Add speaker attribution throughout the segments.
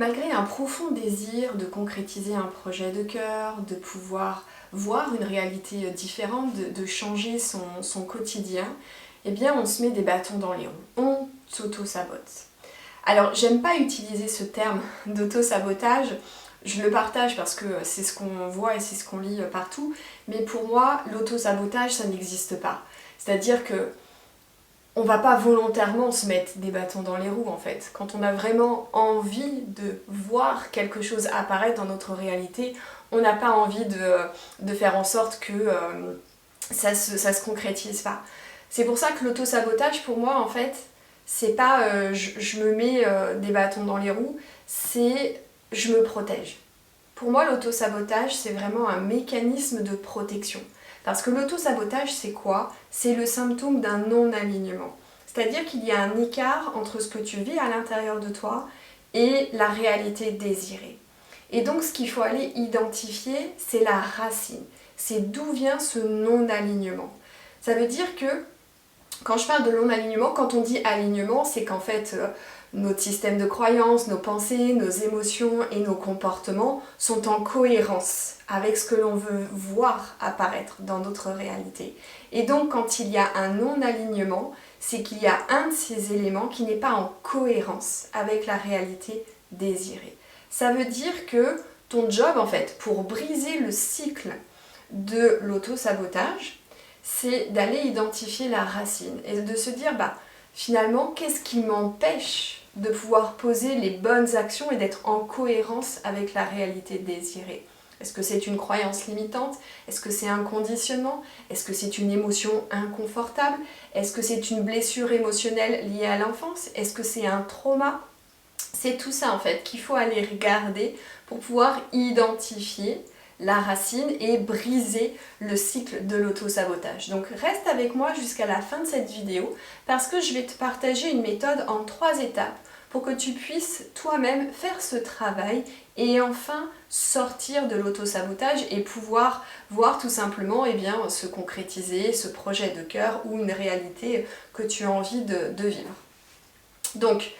Speaker 1: Malgré un profond désir de concrétiser un projet de cœur, de pouvoir voir une réalité différente, de changer son quotidien, eh bien on se met des bâtons dans les roues, on s'auto-sabote. Alors j'aime pas utiliser ce terme d'auto-sabotage, je le partage parce que c'est ce qu'on voit et c'est ce qu'on lit partout, mais pour moi l'auto-sabotage ça n'existe pas. C'est-à-dire que on va pas volontairement se mettre des bâtons dans les roues en fait. Quand on a vraiment envie de voir quelque chose apparaître dans notre réalité, on n'a pas envie de faire en sorte que ça se concrétise pas. C'est pour ça que l'auto-sabotage pour moi en fait, c'est pas je me mets des bâtons dans les roues, c'est je me protège. Pour moi l'auto-sabotage c'est vraiment un mécanisme de protection. Parce que l'auto-sabotage, c'est quoi? C'est le symptôme d'un non-alignement. C'est-à-dire qu'il y a un écart entre ce que tu vis à l'intérieur de toi et la réalité désirée. Et donc, ce qu'il faut aller identifier, c'est la racine. C'est d'où vient ce non-alignement. Ça veut dire que, quand je parle de non-alignement, quand on dit alignement, c'est qu'en fait, notre système de croyances, nos pensées, nos émotions et nos comportements sont en cohérence avec ce que l'on veut voir apparaître dans notre réalité. Et donc quand il y a un non-alignement, c'est qu'il y a un de ces éléments qui n'est pas en cohérence avec la réalité désirée. Ça veut dire que ton job, en fait, pour briser le cycle de l'auto-sabotage, c'est d'aller identifier la racine et de se dire, finalement, qu'est-ce qui m'empêche de pouvoir poser les bonnes actions et d'être en cohérence avec la réalité désirée. Est-ce que c'est une croyance limitante? Est-ce que c'est un conditionnement? Est-ce que c'est une émotion inconfortable? Est-ce que c'est une blessure émotionnelle liée à l'enfance? Est-ce que c'est un trauma? C'est tout ça en fait qu'il faut aller regarder pour pouvoir identifier la racine et briser le cycle de l'auto-sabotage. Donc reste avec moi jusqu'à la fin de cette vidéo parce que je vais te partager une méthode en 3 étapes pour que tu puisses toi-même faire ce travail et enfin sortir de l'auto-sabotage et pouvoir voir tout simplement se concrétiser ce projet de cœur ou une réalité que tu as envie de vivre. Donc,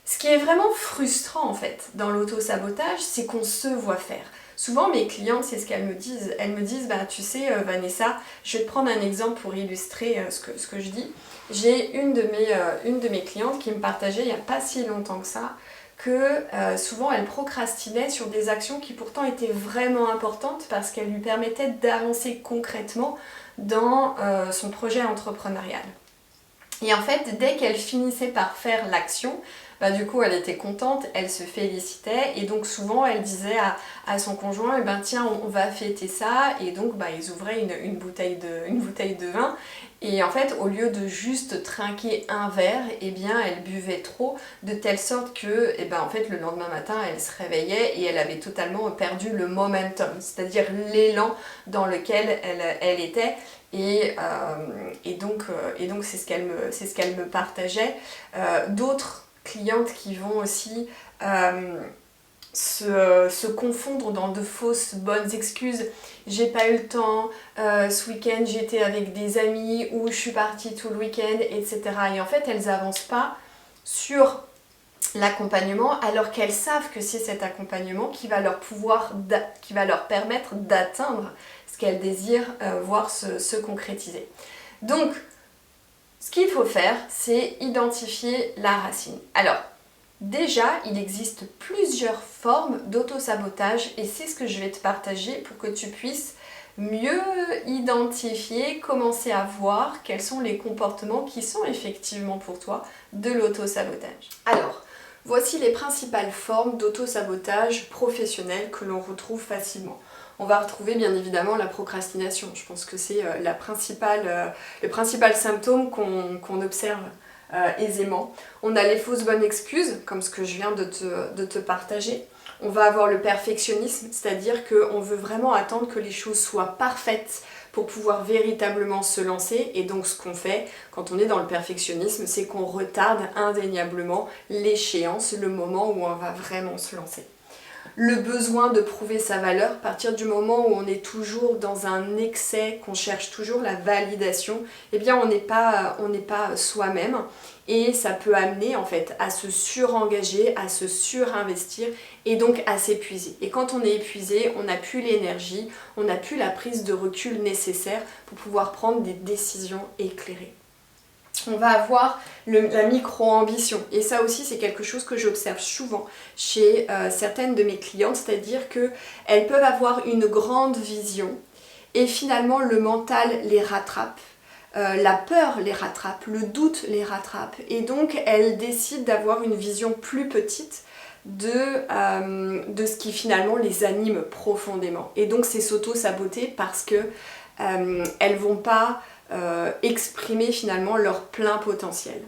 Speaker 1: ce qui est vraiment frustrant en fait dans l'auto-sabotage, c'est qu'on se voit faire. Souvent mes clientes, c'est ce qu'elles me disent. Elles me disent, tu sais Vanessa, je vais te prendre un exemple pour illustrer ce que je dis. J'ai une de mes clientes qui me partageait il n'y a pas si longtemps que ça, que souvent elle procrastinait sur des actions qui pourtant étaient vraiment importantes parce qu'elles lui permettaient d'avancer concrètement dans son projet entrepreneurial. Et en fait, dès qu'elle finissait par faire l'action, du coup elle était contente, elle se félicitait et donc souvent elle disait à son conjoint tiens on va fêter ça et donc ils ouvraient une bouteille de vin et en fait au lieu de juste trinquer un verre elle buvait trop de telle sorte que en fait le lendemain matin elle se réveillait et elle avait totalement perdu le momentum, c'est-à-dire l'élan dans lequel elle était. Et donc c'est ce qu'elle me partageait. D'autres clientes qui vont aussi se confondre dans de fausses bonnes excuses. J'ai pas eu le temps, ce week-end j'étais avec des amis ou je suis partie tout le week-end, etc. Et en fait elles avancent pas sur l'accompagnement alors qu'elles savent que c'est cet accompagnement qui va leur permettre d'atteindre ce qu'elles désirent voir se concrétiser. Donc ce qu'il faut faire, c'est identifier la racine. Alors, déjà, il existe plusieurs formes d'auto-sabotage et c'est ce que je vais te partager pour que tu puisses mieux identifier, commencer à voir quels sont les comportements qui sont effectivement pour toi de l'auto-sabotage. Alors, voici les principales formes d'auto-sabotage professionnel que l'on retrouve facilement. On va retrouver bien évidemment la procrastination. Je pense que c'est le principal symptôme qu'on observe aisément. On a les fausses bonnes excuses, comme ce que je viens de te partager. On va avoir le perfectionnisme, c'est-à-dire qu'on veut vraiment attendre que les choses soient parfaites pour pouvoir véritablement se lancer. Et donc ce qu'on fait quand on est dans le perfectionnisme, c'est qu'on retarde indéniablement l'échéance, le moment où on va vraiment se lancer. le besoin de prouver sa valeur. À partir du moment où on est toujours dans un excès, qu'on cherche toujours la validation, eh bien on n'est pas soi-même et ça peut amener en fait à se surengager, à se surinvestir et donc à s'épuiser. Et quand on est épuisé, on n'a plus l'énergie, on n'a plus la prise de recul nécessaire pour pouvoir prendre des décisions éclairées. On va avoir la micro-ambition. Et ça aussi, c'est quelque chose que j'observe souvent chez certaines de mes clientes, c'est-à-dire qu'elles peuvent avoir une grande vision et finalement le mental les rattrape, la peur les rattrape, le doute les rattrape et donc elles décident d'avoir une vision plus petite de ce qui finalement les anime profondément. Et donc c'est s'auto-saboter parce que elles vont pas exprimer finalement leur plein potentiel.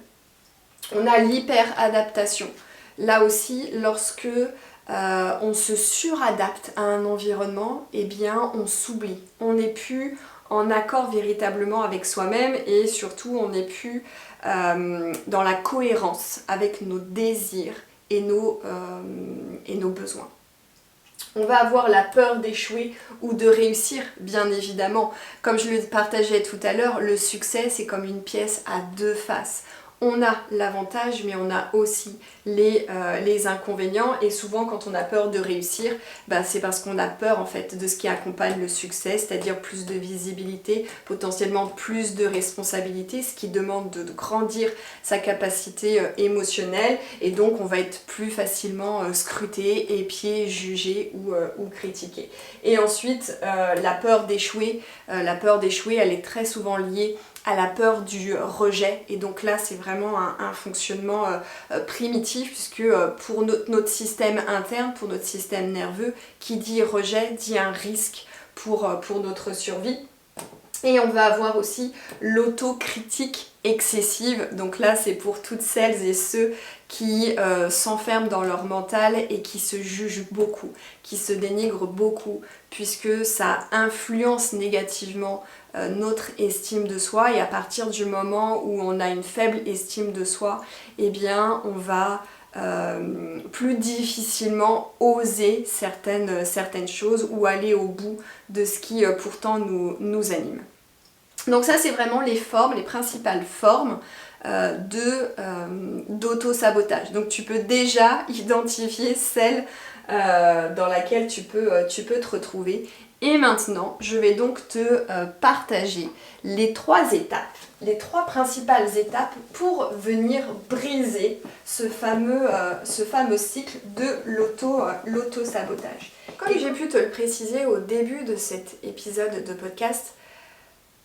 Speaker 1: On a l'hyper-adaptation. Là aussi, lorsque on se suradapte à un environnement, eh bien on s'oublie. On n'est plus en accord véritablement avec soi-même et surtout on n'est plus dans la cohérence avec nos désirs et nos besoins. On va avoir la peur d'échouer ou de réussir, bien évidemment. Comme je le partageais tout à l'heure, le succès, c'est comme une pièce à deux faces. On a l'avantage, mais on a aussi les inconvénients. Et souvent, quand on a peur de réussir, c'est parce qu'on a peur en fait de ce qui accompagne le succès, c'est-à-dire plus de visibilité, potentiellement plus de responsabilité, ce qui demande de grandir sa capacité émotionnelle. Et donc, on va être plus facilement scruté, épié, jugé ou critiqué. Et ensuite, la peur d'échouer, elle est très souvent liée à la peur du rejet et donc là c'est vraiment un fonctionnement primitif puisque pour notre système interne, pour notre système nerveux, qui dit rejet dit un risque pour notre survie. Et on va avoir aussi l'autocritique excessive, donc là c'est pour toutes celles et ceux qui s'enferment dans leur mental et qui se jugent beaucoup, qui se dénigrent beaucoup, puisque ça influence négativement notre estime de soi et à partir du moment où on a une faible estime de soi, eh bien on va plus difficilement oser certaines choses ou aller au bout de ce qui pourtant nous anime. Donc ça c'est vraiment les principales formes d'auto-sabotage. Donc tu peux déjà identifier celle dans laquelle tu peux te retrouver. Et maintenant, je vais donc te partager les trois principales étapes pour venir briser ce fameux cycle de l'auto-sabotage. Comme j'ai pu te le préciser au début de cet épisode de podcast,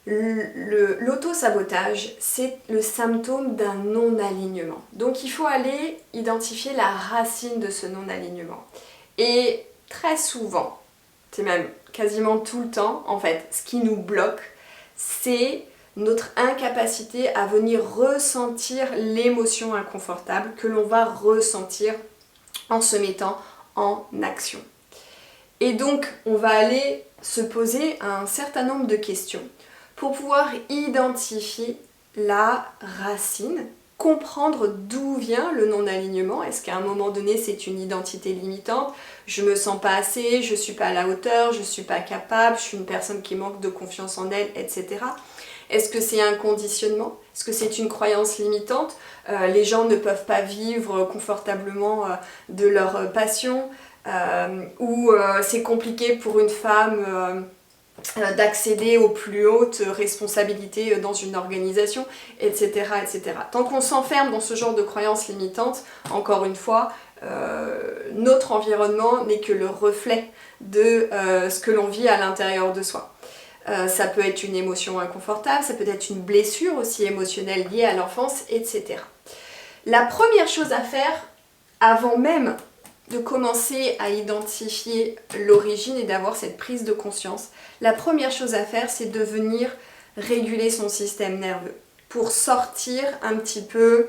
Speaker 1: l'auto-sabotage, c'est le symptôme d'un non-alignement. Donc il faut aller identifier la racine de ce non-alignement. Et très souvent, c'est même quasiment tout le temps, en fait, ce qui nous bloque, c'est notre incapacité à venir ressentir l'émotion inconfortable que l'on va ressentir en se mettant en action. Et donc, on va aller se poser un certain nombre de questions pour pouvoir identifier la racine, comprendre d'où vient le non-alignement. Est-ce qu'à un moment donné c'est une identité limitante, je me sens pas assez, je suis pas à la hauteur, je suis pas capable, je suis une personne qui manque de confiance en elle, etc. Est-ce que c'est un conditionnement? Est-ce que c'est une croyance limitante? Les gens ne peuvent pas vivre confortablement de leur passion, ou c'est compliqué pour une femme d'accéder aux plus hautes responsabilités dans une organisation, etc. etc. Tant qu'on s'enferme dans ce genre de croyances limitantes, encore une fois, notre environnement n'est que le reflet de ce que l'on vit à l'intérieur de soi. Ça peut être une émotion inconfortable, ça peut être une blessure aussi émotionnelle liée à l'enfance, etc. La première chose à faire, avant même de commencer à identifier l'origine et d'avoir cette prise de conscience, la première chose à faire, c'est de venir réguler son système nerveux pour sortir un petit peu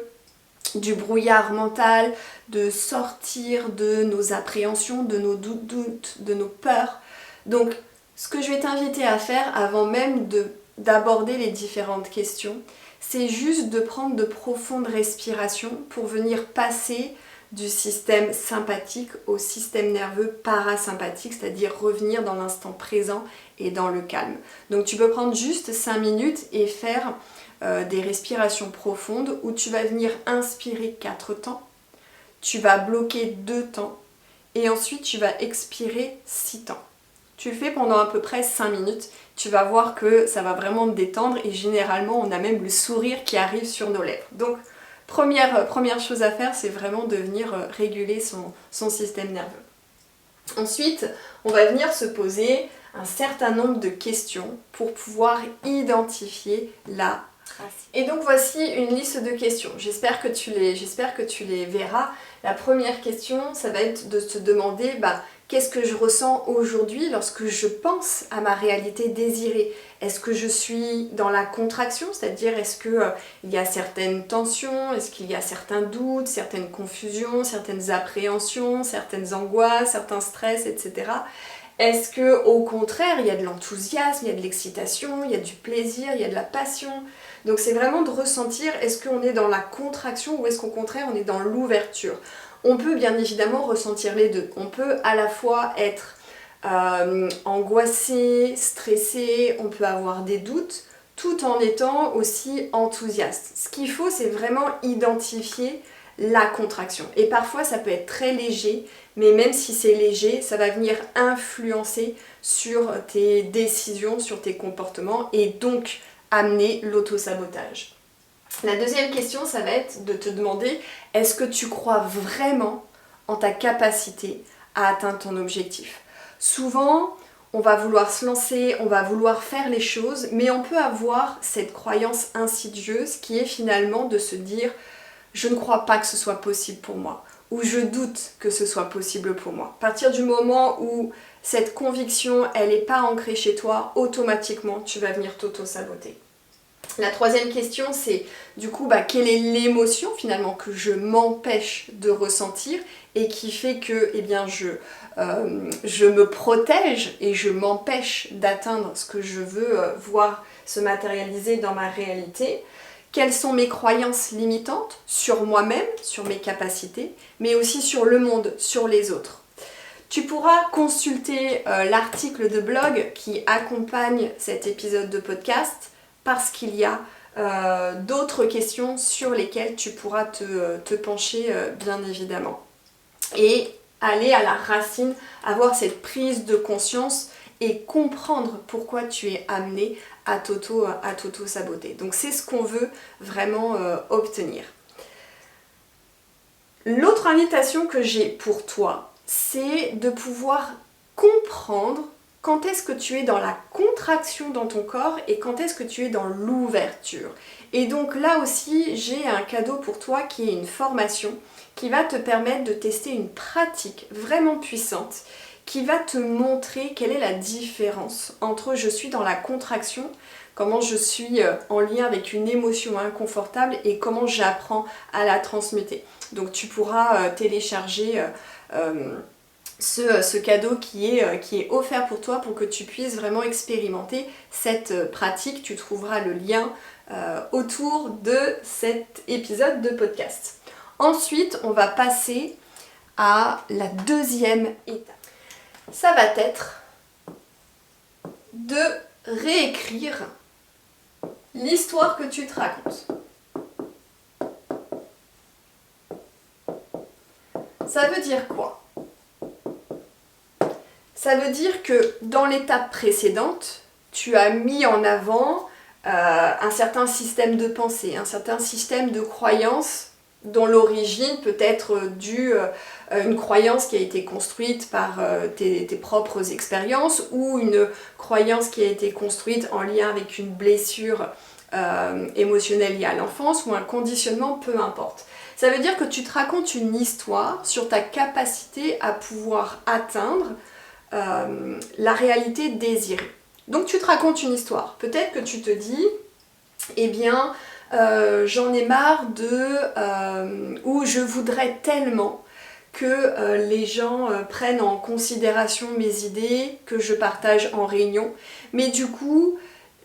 Speaker 1: du brouillard mental, de sortir de nos appréhensions, de nos doutes, de nos peurs. Donc, ce que je vais t'inviter à faire avant même d'aborder les différentes questions, c'est juste de prendre de profondes respirations pour venir passer du système sympathique au système nerveux parasympathique, c'est-à-dire revenir dans l'instant présent et dans le calme. Donc tu peux prendre juste 5 minutes et faire des respirations profondes où tu vas venir inspirer 4 temps, tu vas bloquer 2 temps et ensuite tu vas expirer 6 temps. Tu le fais pendant à peu près 5 minutes, tu vas voir que ça va vraiment te détendre et généralement on a même le sourire qui arrive sur nos lèvres. Donc première chose à faire, c'est vraiment de venir réguler son système nerveux. Ensuite, on va venir se poser un certain nombre de questions pour pouvoir identifier la racine. Et donc voici une liste de questions. J'espère que tu les verras. La première question, ça va être de se demander qu'est-ce que je ressens aujourd'hui lorsque je pense à ma réalité désirée? Est-ce que je suis dans la contraction, c'est-à-dire est-ce qu'il y a certaines tensions, est-ce qu'il y a certains doutes, certaines confusions, certaines appréhensions, certaines angoisses, certains stress, etc. Est-ce que au contraire, il y a de l'enthousiasme, il y a de l'excitation, il y a du plaisir, il y a de la passion? Donc c'est vraiment de ressentir, est-ce qu'on est dans la contraction ou est-ce qu'au contraire on est dans l'ouverture? On peut bien évidemment ressentir les deux. On peut à la fois être angoissé, stressé, on peut avoir des doutes, tout en étant aussi enthousiaste. Ce qu'il faut, c'est vraiment identifier la contraction. Et parfois, ça peut être très léger, mais même si c'est léger, ça va venir influencer sur tes décisions, sur tes comportements, et donc amener l'autosabotage. La deuxième question, ça va être de te demander, est-ce que tu crois vraiment en ta capacité à atteindre ton objectif? Souvent, on va vouloir se lancer, on va vouloir faire les choses, mais on peut avoir cette croyance insidieuse qui est finalement de se dire « je ne crois pas que ce soit possible pour moi » ou « je doute que ce soit possible pour moi ». À partir du moment où cette conviction, elle n'est pas ancrée chez toi, automatiquement, tu vas venir t'auto-saboter. La troisième question, c'est du coup, quelle est l'émotion finalement que je m'empêche de ressentir et qui fait que je me protège et je m'empêche d'atteindre ce que je veux voir se matérialiser dans ma réalité. Quelles sont mes croyances limitantes sur moi-même, sur mes capacités, mais aussi sur le monde, sur les autres. Tu pourras consulter l'article de blog qui accompagne cet épisode de podcast parce qu'il y a d'autres questions sur lesquelles tu pourras te pencher bien évidemment. Et aller à la racine, avoir cette prise de conscience et comprendre pourquoi tu es amené à t'auto-saboter. Donc c'est ce qu'on veut vraiment obtenir. L'autre invitation que j'ai pour toi, c'est de pouvoir comprendre quand est-ce que tu es dans la contraction dans ton corps et quand est-ce que tu es dans l'ouverture. Et donc là aussi, j'ai un cadeau pour toi qui est une formation qui va te permettre de tester une pratique vraiment puissante qui va te montrer quelle est la différence entre je suis dans la contraction, comment je suis en lien avec une émotion inconfortable et comment j'apprends à la transmuter. Donc tu pourras télécharger ce cadeau qui est offert pour toi pour que tu puisses vraiment expérimenter cette pratique. Tu trouveras le lien autour de cet épisode de podcast. Ensuite, on va passer à la deuxième étape. Ça va être de réécrire l'histoire que tu te racontes. Ça veut dire quoi ? Ça veut dire que dans l'étape précédente, tu as mis en avant un certain système de pensée, un certain système de croyances dont l'origine peut être due à une croyance qui a été construite par tes propres expériences ou une croyance qui a été construite en lien avec une blessure émotionnelle liée à l'enfance ou un conditionnement, peu importe. Ça veut dire que tu te racontes une histoire sur ta capacité à pouvoir atteindre la réalité désirée. Donc tu te racontes une histoire. Peut-être que tu te dis, j'en ai marre ou je voudrais tellement que les gens prennent en considération mes idées que je partage en réunion, mais du coup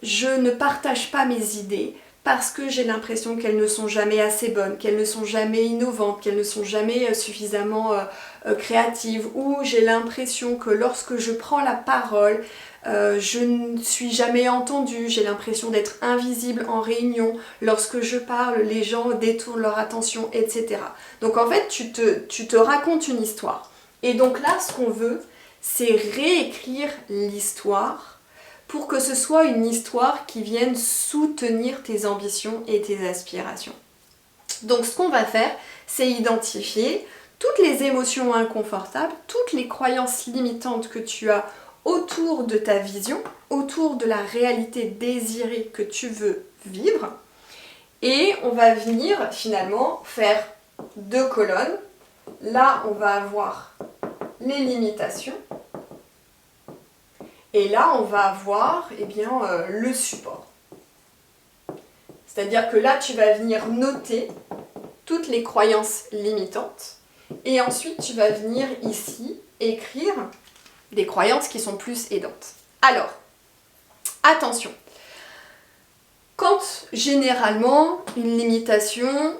Speaker 1: je ne partage pas mes idées parce que j'ai l'impression qu'elles ne sont jamais assez bonnes, qu'elles ne sont jamais innovantes, qu'elles ne sont jamais suffisamment créatives, ou j'ai l'impression que lorsque je prends la parole, je ne suis jamais entendue, j'ai l'impression d'être invisible en réunion, lorsque je parle, les gens détournent leur attention, etc. Donc en fait, tu te racontes une histoire. Et donc là, ce qu'on veut, c'est réécrire l'histoire pour que ce soit une histoire qui vienne soutenir tes ambitions et tes aspirations. Donc ce qu'on va faire, c'est identifier toutes les émotions inconfortables, toutes les croyances limitantes que tu as autour de ta vision, autour de la réalité désirée que tu veux vivre. Et on va venir finalement faire 2 colonnes. Là, on va avoir les limitations. Et là, on va avoir le support. C'est-à-dire que là, tu vas venir noter toutes les croyances limitantes. Et ensuite, tu vas venir ici écrire des croyances qui sont plus aidantes. Alors, attention. Quand généralement, une limitation,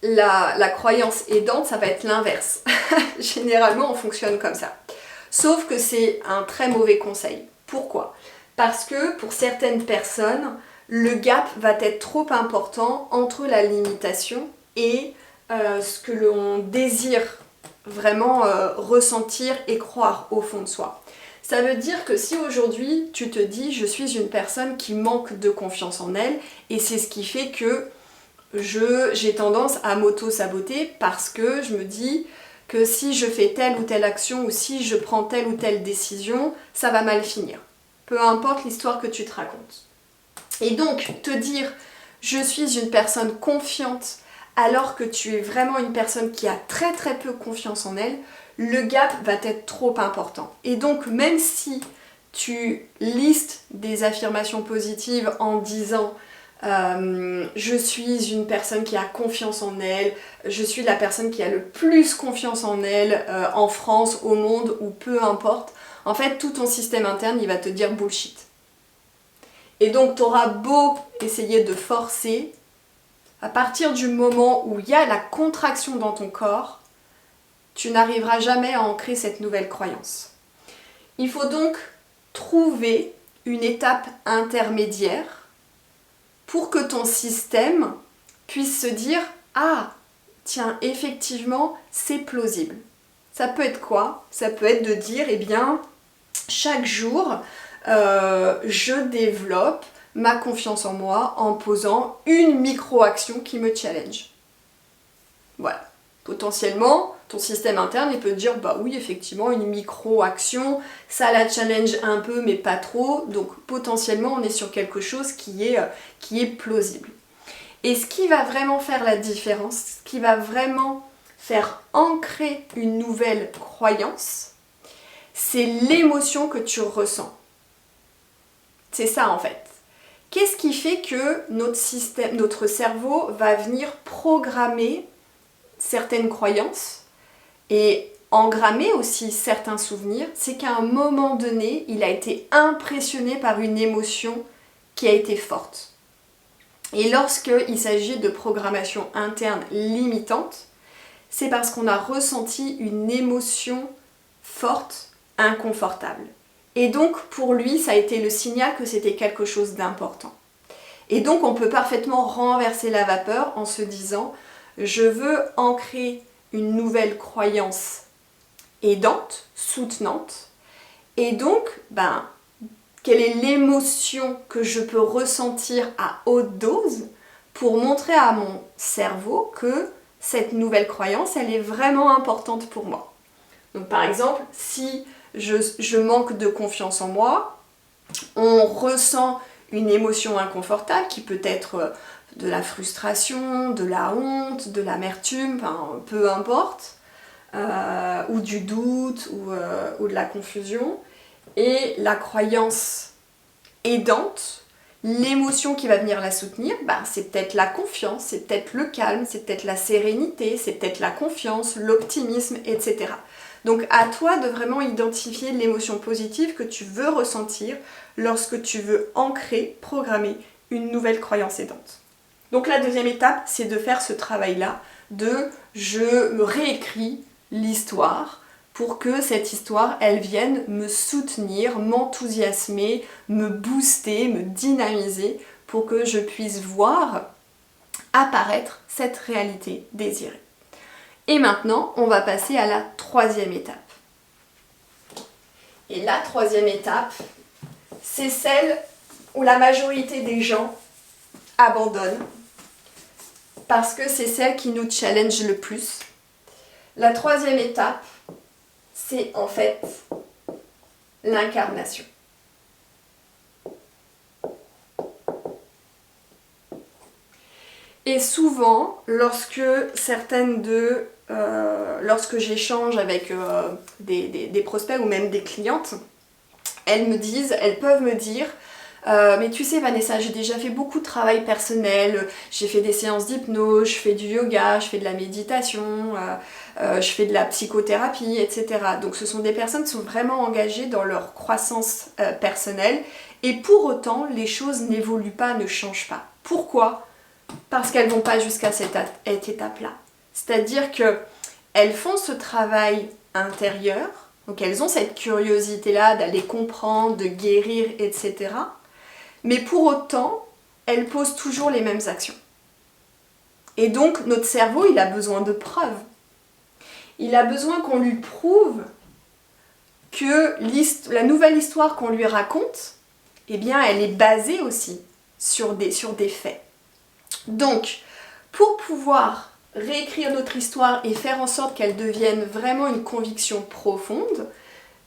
Speaker 1: la croyance aidante, ça va être l'inverse. Généralement, on fonctionne comme ça. Sauf que c'est un très mauvais conseil. Pourquoi ? Parce que pour certaines personnes, le gap va être trop important entre la limitation et ce que l'on désire vraiment ressentir et croire au fond de soi. Ça veut dire que si aujourd'hui tu te dis je suis une personne qui manque de confiance en elle et c'est ce qui fait que j'ai tendance à m'auto-saboter parce que je me dis que si je fais telle ou telle action ou si je prends telle ou telle décision, ça va mal finir. Peu importe l'histoire que tu te racontes. Et donc, te dire « je suis une personne confiante » alors que tu es vraiment une personne qui a très très peu confiance en elle, le gap va être trop important. Et donc, même si tu listes des affirmations positives en disant je suis une personne qui a confiance en elle, je suis la personne qui a le plus confiance en elle en France, au monde ou peu importe, en fait tout ton système interne il va te dire bullshit. Et donc tu auras beau essayer de forcer, à partir du moment où il y a la contraction dans ton corps, tu n'arriveras jamais à ancrer cette nouvelle croyance. Il faut donc trouver une étape intermédiaire pour que ton système puisse se dire « Ah, tiens, effectivement, c'est plausible. » Ça peut être quoi ? Ça peut être de dire, eh bien, chaque jour, je développe ma confiance en moi en posant une micro-action qui me challenge. Voilà. Potentiellement, ton système interne, il peut te dire, bah oui, effectivement, une micro-action, ça la challenge un peu, mais pas trop. Donc, potentiellement, on est sur quelque chose qui est plausible. Et ce qui va vraiment faire la différence, ce qui va vraiment faire ancrer une nouvelle croyance, c'est l'émotion que tu ressens. C'est ça, en fait. Qu'est-ce qui fait que notre cerveau va venir programmer certaines croyances et engrammer aussi certains souvenirs, c'est qu'à un moment donné, il a été impressionné par une émotion qui a été forte. Et lorsqu'il s'agit de programmation interne limitante, c'est parce qu'on a ressenti une émotion forte, inconfortable. Et donc pour lui, ça a été le signal que c'était quelque chose d'important. Et donc on peut parfaitement renverser la vapeur en se disant je veux ancrer une nouvelle croyance aidante, soutenante, et donc, quelle est l'émotion que je peux ressentir à haute dose pour montrer à mon cerveau que cette nouvelle croyance, elle est vraiment importante pour moi. Donc par exemple, si je manque de confiance en moi, on ressent une émotion inconfortable qui peut être de la frustration, de la honte, de l'amertume, peu importe, ou du doute, ou de la confusion. Et la croyance aidante, l'émotion qui va venir la soutenir, c'est peut-être la confiance, c'est peut-être le calme, c'est peut-être la sérénité, c'est peut-être la confiance, l'optimisme, etc. Donc à toi de vraiment identifier l'émotion positive que tu veux ressentir lorsque tu veux ancrer, programmer
Speaker 2: une nouvelle croyance aidante. Donc la deuxième étape, c'est de faire ce travail-là, je me réécris l'histoire pour que cette histoire, elle vienne me soutenir, m'enthousiasmer, me booster, me dynamiser pour que je puisse voir apparaître cette réalité désirée. Et maintenant, on va passer à la troisième étape. Et la troisième étape, c'est celle où la majorité des gens abandonnent parce que c'est celle qui nous challenge le plus. La troisième étape, c'est en fait l'incarnation. Et souvent, lorsque j'échange avec des prospects ou même des clientes, elles peuvent me dire mais tu sais Vanessa, j'ai déjà fait beaucoup de travail personnel, j'ai fait des séances d'hypnose, je fais du yoga, je fais de la méditation, je fais de la psychothérapie, etc. Donc ce sont des personnes qui sont vraiment engagées dans leur croissance personnelle et pour autant les choses n'évoluent pas, ne changent pas. Pourquoi ? Parce qu'elles ne vont pas jusqu'à cette étape-là. C'est-à-dire qu'elles font ce travail intérieur, donc elles ont cette curiosité-là d'aller comprendre, de guérir, etc. Mais pour autant, elles posent toujours les mêmes actions. Et donc, notre cerveau, il a besoin de preuves. Il a besoin qu'on lui prouve que la nouvelle histoire qu'on lui raconte, eh bien, elle est basée aussi sur des faits. Donc, pour pouvoir réécrire notre histoire et faire en sorte qu'elle devienne vraiment une conviction profonde,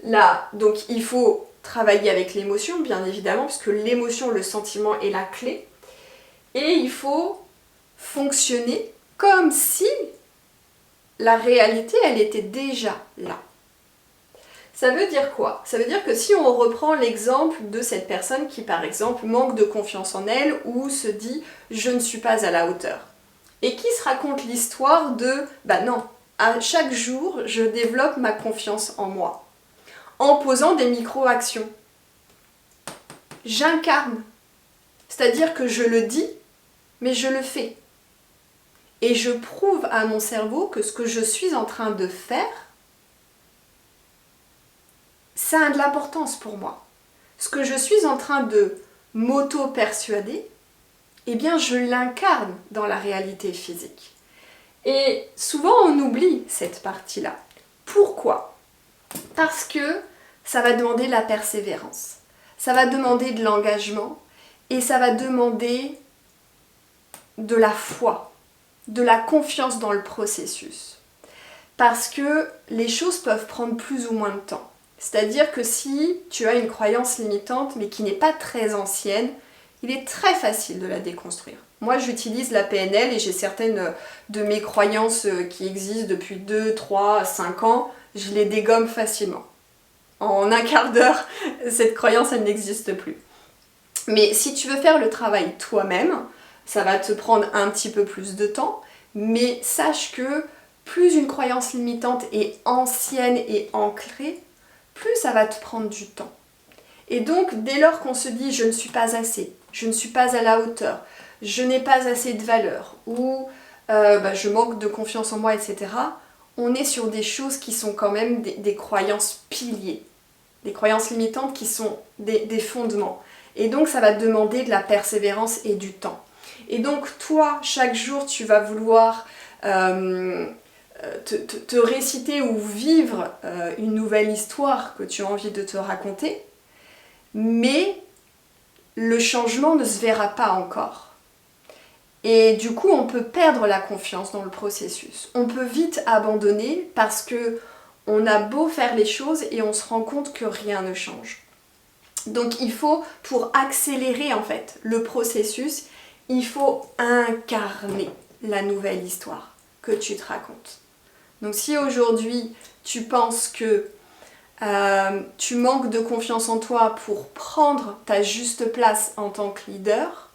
Speaker 2: là, donc il faut travailler avec l'émotion, bien évidemment, puisque l'émotion, le sentiment est la clé. Et il faut fonctionner comme si la réalité, elle était déjà là. Ça veut dire quoi ? Ça veut dire que si on reprend l'exemple de cette personne qui, par exemple, manque de confiance en elle ou se dit « je ne suis pas à la hauteur » et qui se raconte l'histoire de « bah non, à chaque jour, je développe ma confiance en moi » en posant des micro-actions. J'incarne, c'est-à-dire que je le dis, mais je le fais. Et je prouve à mon cerveau que ce que je suis en train de faire, ça a de l'importance pour moi. Ce que je suis en train de m'auto-persuader, eh bien je l'incarne dans la réalité physique. Et souvent on oublie cette partie-là. Pourquoi ? Parce que ça va demander de la persévérance, ça va demander de l'engagement et ça va demander de la foi, de la confiance dans le processus. Parce que les choses peuvent prendre plus ou moins de temps. C'est-à-dire que si tu as une croyance limitante mais qui n'est pas très ancienne, il est très facile de la déconstruire. Moi j'utilise la PNL et j'ai certaines de mes croyances qui existent depuis 2, 3, 5 ans, je les dégomme facilement. En un quart d'heure, cette croyance elle n'existe plus. Mais si tu veux faire le travail toi-même, ça va te prendre un petit peu plus de temps, mais sache que plus une croyance limitante est ancienne et ancrée, plus ça va te prendre du temps. Et donc, dès lors qu'on se dit « je ne suis pas assez »,« je ne suis pas à la hauteur »,« je n'ai pas assez de valeur » ou je manque de confiance en moi, etc., on est sur des choses qui sont quand même des croyances piliers, des croyances limitantes qui sont des fondements. Et donc, ça va demander de la persévérance et du temps. Et donc, toi, chaque jour, tu vas vouloir te réciter ou vivre une nouvelle histoire que tu as envie de te raconter, mais le changement ne se verra pas encore. Et du coup, on peut perdre la confiance dans le processus. On peut vite abandonner parce que on a beau faire les choses et on se rend compte que rien ne change. Donc il faut, pour accélérer en fait le processus, il faut incarner la nouvelle histoire que tu te racontes. Donc si aujourd'hui tu penses que tu manques de confiance en toi pour prendre ta juste place en tant que leader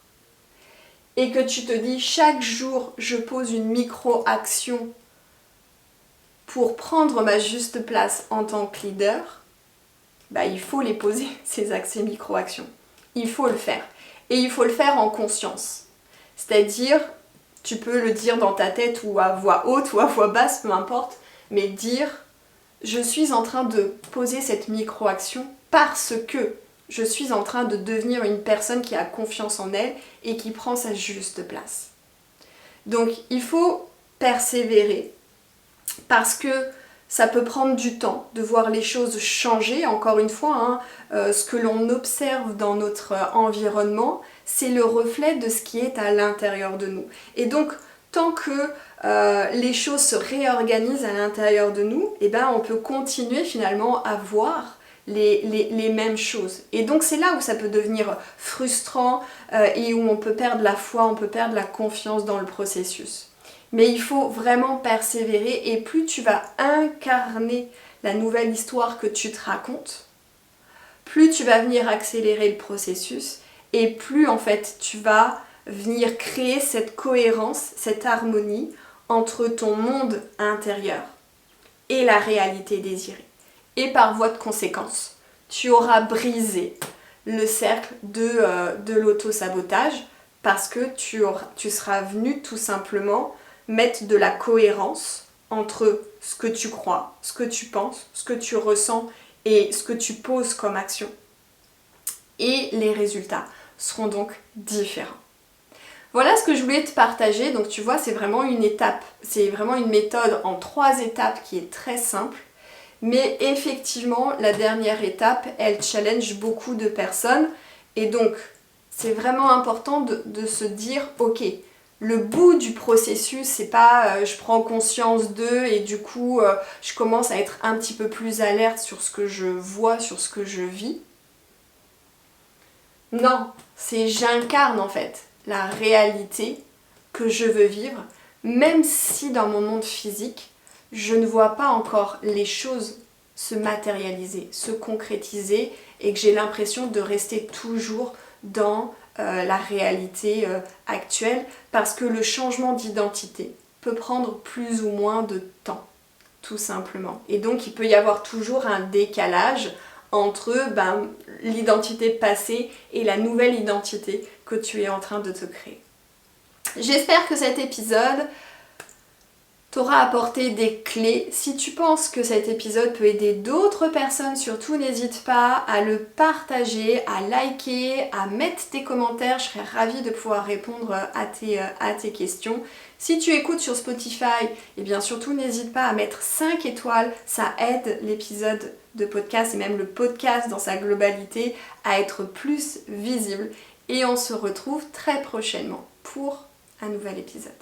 Speaker 2: et que tu te dis chaque jour je pose une micro-action pour prendre ma juste place en tant que leader, il faut les poser, ces micro-actions. Il faut le faire. Et il faut le faire en conscience. C'est-à-dire, tu peux le dire dans ta tête ou à voix haute ou à voix basse, peu importe, mais dire « Je suis en train de poser cette micro-action parce que je suis en train de devenir une personne qui a confiance en elle et qui prend sa juste place. » Donc il faut persévérer parce que ça peut prendre du temps de voir les choses changer. Encore une fois, ce que l'on observe dans notre environnement, c'est le reflet de ce qui est à l'intérieur de nous. Et donc, tant que les choses se réorganisent à l'intérieur de nous, eh ben, on peut continuer finalement à voir les mêmes choses. Et donc c'est là où ça peut devenir frustrant et où on peut perdre la foi, on peut perdre la confiance dans le processus. Mais il faut vraiment persévérer et plus tu vas incarner la nouvelle histoire que tu te racontes, plus tu vas venir accélérer le processus et plus en fait tu vas venir créer cette cohérence, cette harmonie entre ton monde intérieur et la réalité désirée. Et par voie de conséquence, tu auras brisé le cercle de l'auto-sabotage parce que tu seras venu tout simplement mettre de la cohérence entre ce que tu crois, ce que tu penses, ce que tu ressens et ce que tu poses comme action. Et les résultats seront donc différents. Voilà ce que je voulais te partager. Donc tu vois, c'est vraiment une étape, c'est vraiment une méthode en 3 étapes qui est très simple. Mais effectivement, la dernière étape, elle challenge beaucoup de personnes. Et donc, c'est vraiment important de se dire, ok, le bout du processus, c'est pas je prends conscience d'eux et du coup, je commence à être un petit peu plus alerte sur ce que je vois, sur ce que je vis. Non, c'est j'incarne en fait la réalité que je veux vivre, même si dans mon monde physique, je ne vois pas encore les choses se matérialiser, se concrétiser et que j'ai l'impression de rester toujours dans la réalité actuelle parce que le changement d'identité peut prendre plus ou moins de temps, tout simplement. Et donc il peut y avoir toujours un décalage entre l'identité passée et la nouvelle identité que tu es en train de te créer. J'espère que cet épisode t'aura apporté des clés. Si tu penses que cet épisode peut aider d'autres personnes, surtout n'hésite pas à le partager, à liker, à mettre tes commentaires. Je serais ravie de pouvoir répondre à tes questions. Si tu écoutes sur Spotify, eh bien surtout n'hésite pas à mettre 5 étoiles. Ça aide l'épisode de podcast et même le podcast dans sa globalité à être plus visible. Et on se retrouve très prochainement pour un nouvel épisode.